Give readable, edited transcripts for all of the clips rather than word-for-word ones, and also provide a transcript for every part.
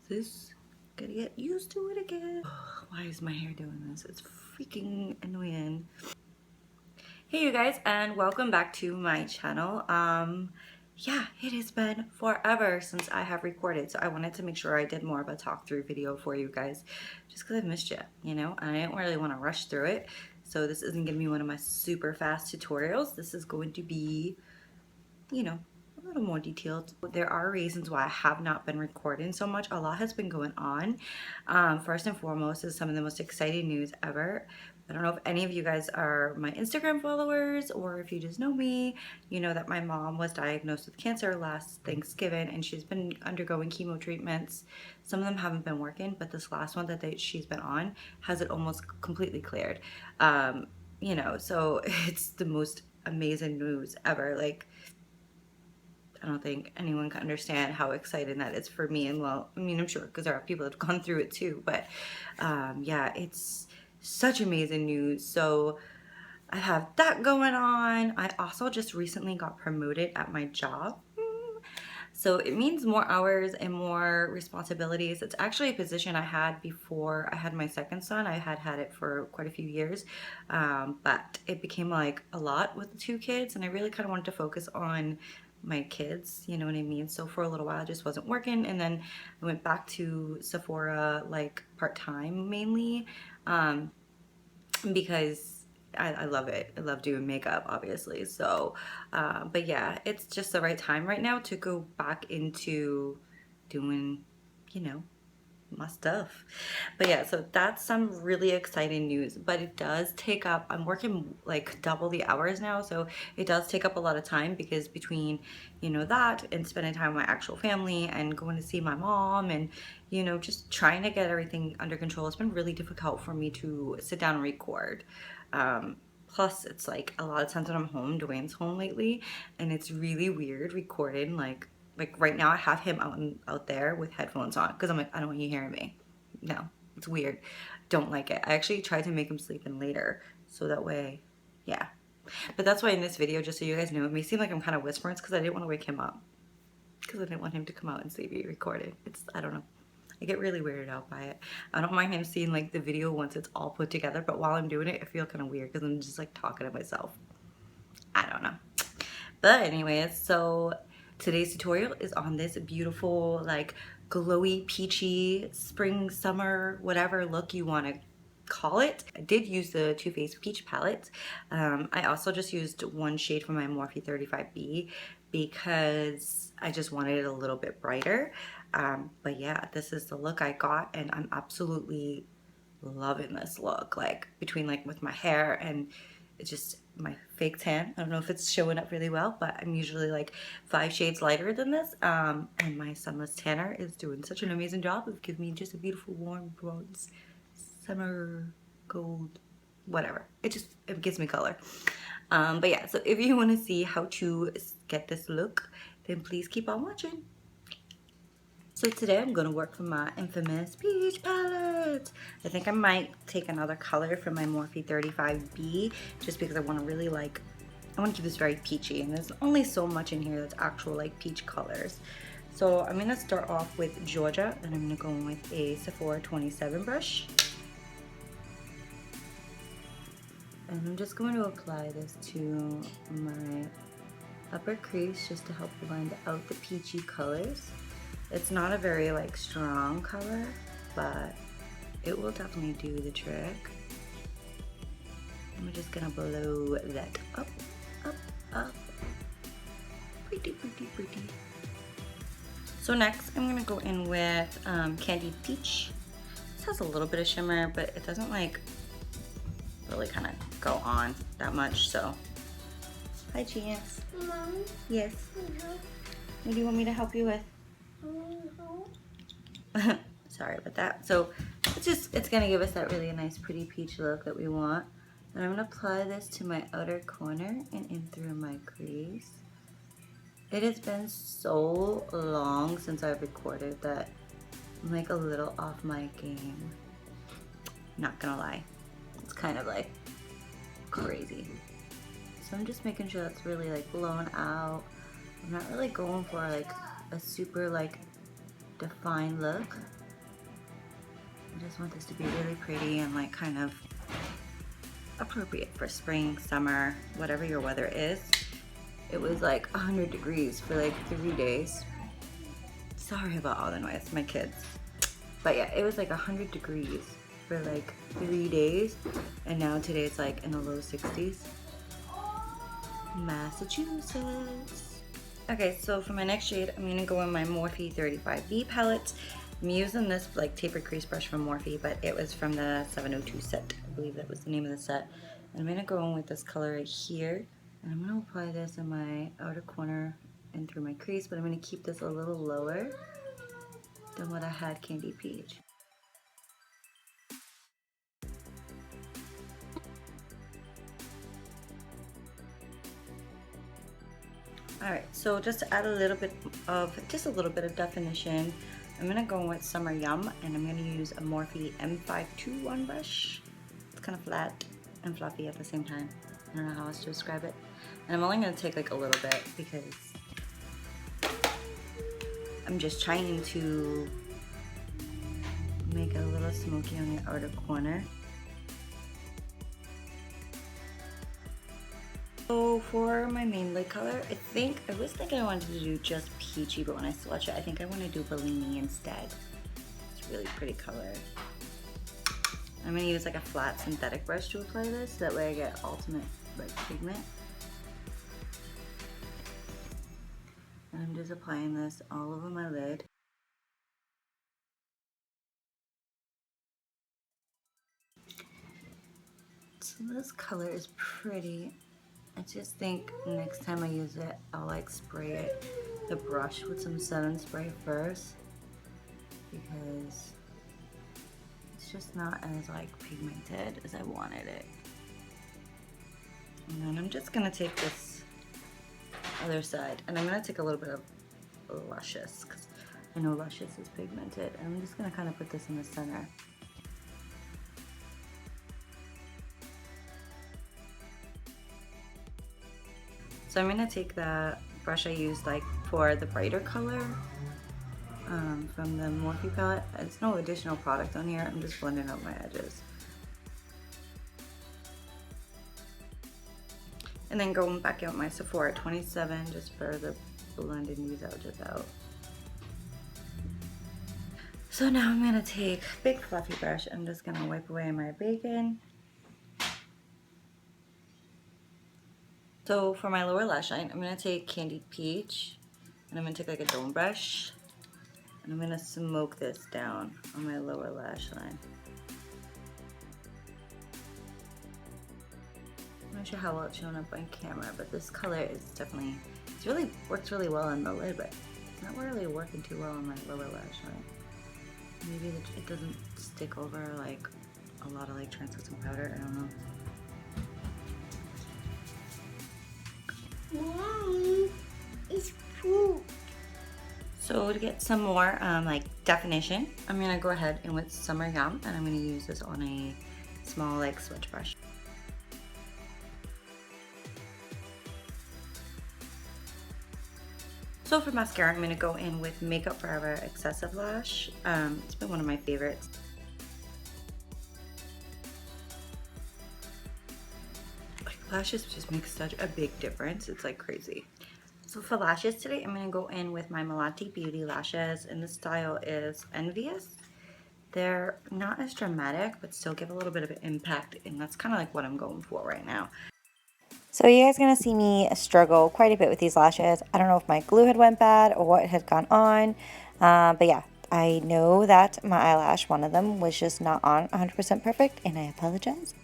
this. Gotta get used to it again. Why is my hair doing this? It's freaking annoying. Hey you guys, and welcome back to my channel. Yeah, it has been forever since I have recorded, so I wanted to make sure I did more of a talk through video for you guys, just because I've missed you, you know, and I didn't really want to rush through it. So this isn't gonna be one of my super fast tutorials. This is going to be, you know, a little more detailed. There are reasons why I have not been recording so much. A lot has been going on. First and foremost is some of the most exciting news ever. I don't know if any of you guys are my Instagram followers or if you just know me, you know that my mom was diagnosed with cancer last Thanksgiving and she's been undergoing chemo treatments. Some of them haven't been working, but this last one that she's been on has it almost completely cleared. You know, so it's the most amazing news ever. Like, I don't think anyone can understand how exciting that is for me. And well, I mean, I'm sure because there are people that have gone through it too. But yeah, it's such amazing news. So I have that going on. I also just recently got promoted at my job. So it means more hours and more responsibilities. It's actually a position I had before I had my second son. I had it for quite a few years, but it became like a lot with the two kids, and I really kind of wanted to focus on my kids, you know what I mean? So for a little while, it just wasn't working, and then I went back to Sephora like part-time mainly, because I love it. I love doing makeup, obviously. So, but yeah, it's just the right time right now to go back into doing, you know, my stuff. But yeah, so that's some really exciting news, but it does take up, I'm working like double the hours now, so it does take up a lot of time because between, you know, that and spending time with my actual family and going to see my mom and, you know, just trying to get everything under control, it's been really difficult for me to sit down and record. Plus it's like a lot of times when I'm home, Dwayne's home lately, and it's really weird recording like right now I have him out there with headphones on because I'm like, I don't want you hearing me. No, it's weird. Don't like it. I actually tried to make him sleep in later so that way, yeah. But that's why in this video, just so you guys know, it may seem like I'm kind of whispering because I didn't want to wake him up because I didn't want him to come out and see me recorded. It's, I don't know. I get really weirded out by it. I don't mind him seeing like the video once it's all put together, but while I'm doing it, I feel kind of weird because I'm just like talking to myself. I don't know. But anyways, so today's tutorial is on this beautiful like glowy peachy spring summer whatever look you want to call it. I did use the Too Faced Peach palette. I also just used one shade from my Morphe 35B because I just wanted it a little bit brighter. But yeah, this is the look I got and I'm absolutely loving this look, like between like with my hair and it's just my fake tan. I don't know if it's showing up really well, but I'm usually like 5 shades lighter than this, and my Sunless Tanner is doing such an amazing job of giving me just a beautiful warm bronze summer gold whatever. It gives me color. But yeah, so if you want to see how to get this look, then please keep on watching. So today I'm going to work from my infamous peach palette. I think I might take another color from my Morphe 35B just because I want to really like, I want to keep this very peachy, and there's only so much in here that's actual like peach colors. So I'm going to start off with Georgia, and I'm going to go in with a Sephora 27 brush. And I'm just going to apply this to my upper crease just to help blend out the peachy colors. It's not a very like strong color, but it will definitely do the trick. I'm just gonna blow that up, up, up. Pretty, pretty, pretty. So next I'm gonna go in with Candied Peach. This has a little bit of shimmer, but it doesn't like really kind of go on that much, so. Hi, Chance. Mom? Yes? What do you want me to help you with? Sorry about that. So it's gonna give us that really nice pretty peach look that we want. And I'm gonna apply this to my outer corner and in through my crease. It has been so long since I've recorded that I'm like a little off my game. Not gonna lie. It's kind of like crazy. So I'm just making sure that's really like blown out. I'm not really going for like a super like defined look. I just want this to be really pretty and like kind of appropriate for spring, summer, whatever your weather is. It was like 100 degrees for like 3 days. Sorry about all the noise, my kids. But yeah, it was like 100 degrees for like 3 days. And now today it's like in the low 60s. Massachusetts. Okay, so for my next shade, I'm gonna go in my Morphe 35V palette. I'm using this like tapered crease brush from Morphe, but it was from the 702 set. I believe that was the name of the set. And I'm gonna go in with this color right here. And I'm gonna apply this in my outer corner and through my crease, but I'm gonna keep this a little lower than what I had Candy Peach. Alright, so just to add a little bit of definition, I'm gonna go with Summer Yum, and I'm gonna use a Morphe M521 brush. It's kind of flat and fluffy at the same time. I don't know how else to describe it. And I'm only gonna take like a little bit because I'm just trying to make it a little smoky on the outer corner. So for my main lid color, I was thinking I wanted to do just peachy, but when I swatch it, I think I want to do Bellini instead. It's a really pretty color. I'm going to use like a flat synthetic brush to apply this, that way I get ultimate red pigment. And I'm just applying this all over my lid. So this color is pretty. I just think next time I use it, I'll like spray the brush with some Setting Spray first, because it's just not as like pigmented as I wanted it. And then I'm just gonna take this other side, and I'm gonna take a little bit of Luscious, because I know Luscious is pigmented, and I'm just gonna kind of put this in the center. So I'm gonna take the brush I used like for the brighter color from the Morphe palette. It's no additional product on here, I'm just blending out my edges. And then going back out my Sephora 27 just for the blending these edges out. So now I'm gonna take a big fluffy brush, I'm just gonna wipe away my bacon. So for my lower lash line, I'm going to take Candied Peach, and I'm going to take like a dome brush, and I'm going to smoke this down on my lower lash line. I'm not sure how well it's showing up on camera, but this color is definitely, works really well on the lid, but it's not really working too well on my lower lash line. Maybe it doesn't stick over like a lot of like translucent powder, I don't know. Mommy, it's poop. So to get some more like definition, I'm gonna go ahead and with Summer Yum, and I'm gonna use this on a small like switch brush. So for mascara, I'm gonna go in with Makeup Forever Excessive Lash. It's been one of my favorites. Lashes just make such a big difference. It's like crazy. So for lashes today, I'm going to go in with my Melati Beauty lashes, and the style is Envious. They're not as dramatic, but still give a little bit of an impact, and that's kind of like what I'm going for right now. So you guys are going to see me struggle quite a bit with these lashes. I don't know if my glue had went bad or what had gone on, but yeah, I know that my eyelash, one of them, was just not on 100% perfect, and I apologize.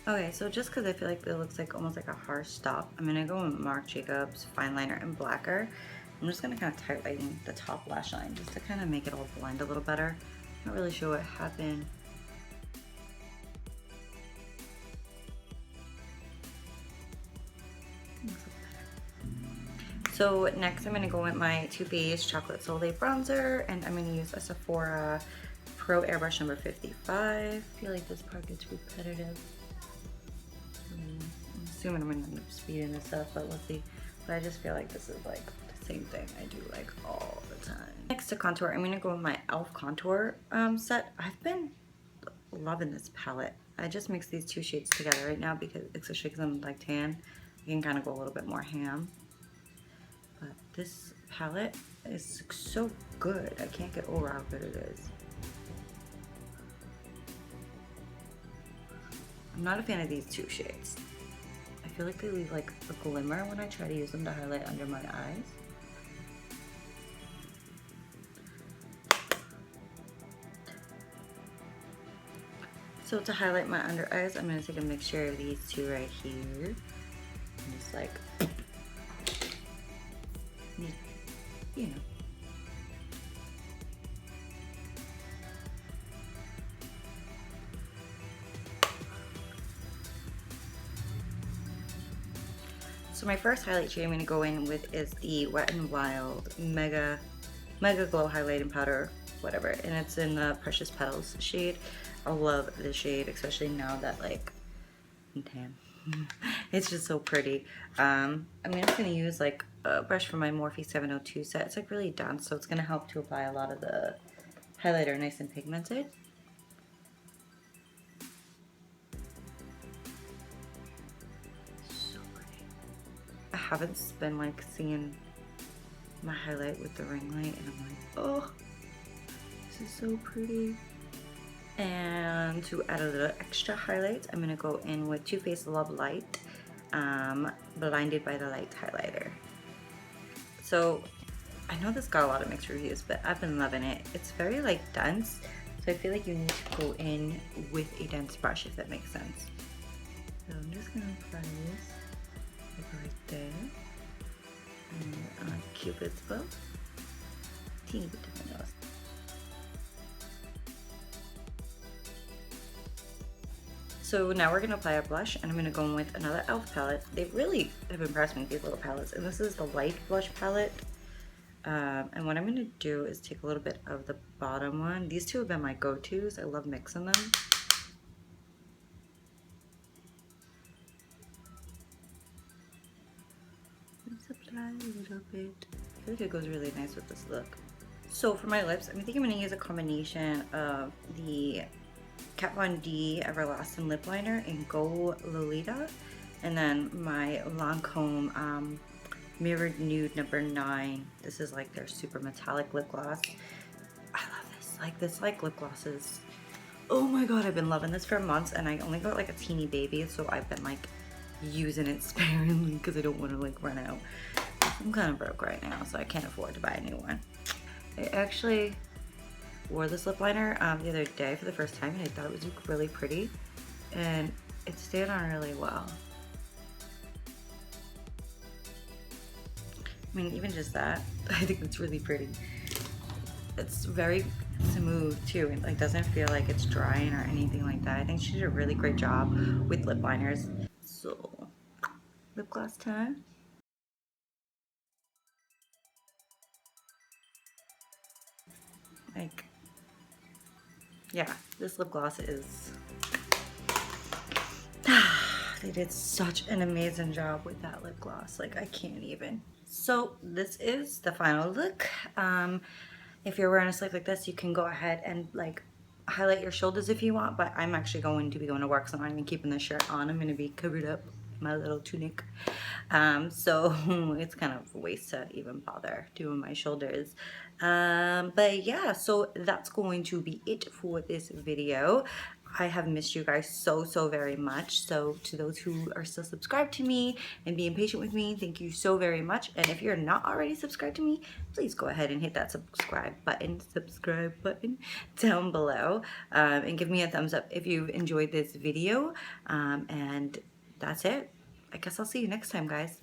Okay, so just because I feel like it looks like almost like a harsh stop, I'm going to go with Marc Jacobs Fine Liner in Blacker. I'm just going to kind of tighten the top lash line just to kind of make it all blend a little better. Not really sure what happened. So next I'm going to go with my Too Faced Chocolate Soleil Bronzer, and I'm going to use a Sephora Pro Airbrush number 55. I feel like this part gets repetitive. I'm assuming I'm going to end up speeding this up, but we'll see. But I just feel like this is like the same thing I do like all the time. Next to contour, I'm gonna go with my e.l.f. contour set. I've been loving this palette. I just mixed these two shades together right now because, especially because I'm like tan, you can kind of go a little bit more ham. But this palette is so good. I can't get over how good it is. I'm not a fan of these two shades. I feel like they leave like a glimmer when I try to use them to highlight under my eyes. So to highlight my under eyes, I'm going to take a mixture of these two right here. And just like, you know. So my first highlight shade I'm going to go in with is the Wet n Wild Mega Glow Highlighting Powder, whatever. And it's in the Precious Petals shade. I love this shade, especially now that like I'm tan. It's just so pretty. I'm just going to use like a brush from my Morphe 702 set. It's like really dense, so it's going to help to apply a lot of the highlighter nice and pigmented. So pretty. I haven't been like seeing my highlight with the ring light, and I'm like, oh, this is so pretty. And to add a little extra highlight, I'm going to go in with Too Faced Love Light Blinded by the Light highlighter. So I know this got a lot of mixed reviews, but I've been loving it. It's very like dense, so I feel like you need to go in with a dense brush, if that makes sense. So I'm just going to apply this like right there. And on Cupid's bow, teeny bit of my nose. So now we're going to apply a blush, and I'm going to go in with another e.l.f. palette. They really have impressed me with these little palettes, and this is the light blush palette. And what I'm going to do is take a little bit of the bottom one. These two have been my go-tos. I love mixing them. Let's apply a little bit. I feel like it goes really nice with this look. So for my lips, I think I'm going to use a combination of the Kat Von D Everlasting Lip Liner in Go Lolita, and then my Lancome Mirrored Nude number 9. This is like their super metallic lip gloss. I love this. This lip gloss is, oh my god, I've been loving this for months, and I only got like a teeny baby, so I've been like using it sparingly because I don't want to like run out. I'm kind of broke right now, so I can't afford to buy a new one. I actually wore this lip liner the other day for the first time, and I thought it was really pretty, and it stayed on really well. I mean, even just that, I think it's really pretty. It's very smooth too, and like doesn't feel like it's drying or anything like that. I think she did a really great job with lip liners. So, lip gloss time. Like, yeah, this lip gloss is, they did such an amazing job with that lip gloss. Like, I can't even. So this is the final look. If you're wearing a sleeve like this, you can go ahead and like highlight your shoulders if you want, but I'm actually going to be going to work, so I'm not even keeping this shirt on. I'm going to be covered up with my little tunic. So it's kind of a waste to even bother doing my shoulders. But yeah, so that's going to be it for this video. I have missed you guys so very much. So to those who are still subscribed to me and being patient with me, thank you so very much. And if you're not already subscribed to me, please go ahead and hit that subscribe button down below, and give me a thumbs up if you've enjoyed this video. And that's it. I guess I'll see you next time, guys.